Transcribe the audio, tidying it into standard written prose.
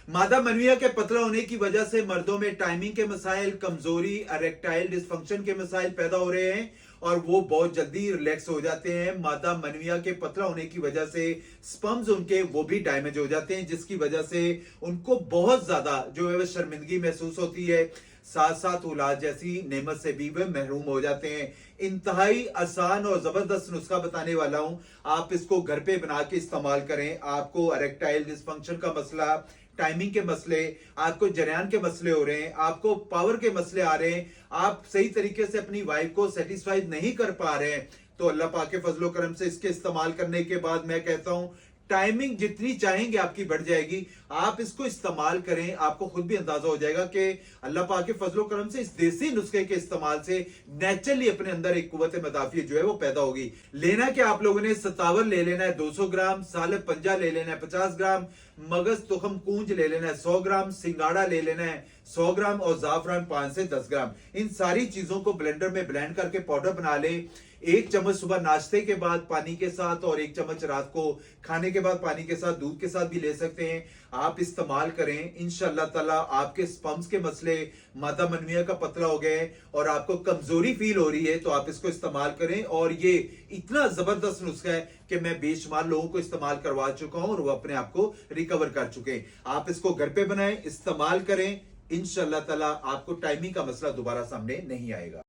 मादा मनविया के पतला होने की वजह से मर्दों में टाइमिंग के मसाइल, कमजोरी, इरेक्टाइल डिसफंक्शन के मसाइल पैदा हो रहे हैं और वो बहुत जल्दी रिलैक्स हो जाते हैं। मादा मनविया के पतला होने की वजह से स्पर्म्स उनके वो भी डैमेज हो जाते हैं, जिसकी वजह से उनको बहुत ज्यादा जो है शर्मिंदगी महसूस होती है। साथ साथ औलाद जैसी नेमत से भी वे महरूम हो जाते हैं। इंतहाई आसान और जबरदस्त नुस्खा बताने वाला हूं, आप इसको घर पे बना के इस्तेमाल करें। आपको इरेक्टाइल डिसफंक्शन का मसला, टाइमिंग के मसले, आपको जरियान के मसले हो रहे हैं, आपको पावर के मसले आ रहे हैं, आप सही तरीके से अपनी वाइफ को सेटिस्फाइड नहीं कर पा रहे हैं, तो अल्लाह पाक के फजलो करम से इसके इस्तेमाल करने के बाद मैं कहता हूं टाइमिंग जितनी चाहेंगे आपकी बढ़ जाएगी। आप इसको इस्तेमाल करें, आपको खुद भी अंदाजा हो जाएगा कि अल्लाह पाक के फजलो करम से इस देसी नुस्खे के इस्तेमाल से नेचुरली अपने अंदर एक कुव्वत मदाफियत जो है वो पैदा होगी। लेना कि आप लोगों ने सतावर ले लेना है 200 ग्राम, सालब पंजा ले लेना है 50 ग्राम, मगज तुखम कूंज ले लेना है 100 ग्राम, सिंगाड़ा ले लेना है 100 ग्राम और जाफरान 5 से 10 ग्राम। इन सारी चीजों को ब्लेंडर में ब्लेंड करके पाउडर बना ले। 1 चम्मच सुबह नाश्ते के बाद पानी के साथ और 1 चम्मच रात को खाने के बाद पानी के साथ, दूध के साथ भी ले सकते हैं। आप इस्तेमाल करें, इंशाअल्लाह ताला आपके स्पर्म्स के मसले, मादा मनविया का पतला हो गए और आपको कमजोरी फील हो रही है तो आप इसको इस्तेमाल करें। और ये इतना जबरदस्त नुस्खा है कि मैं बेशुमार लोगों को इस्तेमाल करवा चुका हूं और वो अपने आप को रिकवर कर चुके हैं। आप इसको घर पे बनाएं, इस्तेमाल करें, इंशाअल्लाह ताला आपको टाइमिंग का मसला दोबारा सामने नहीं आएगा।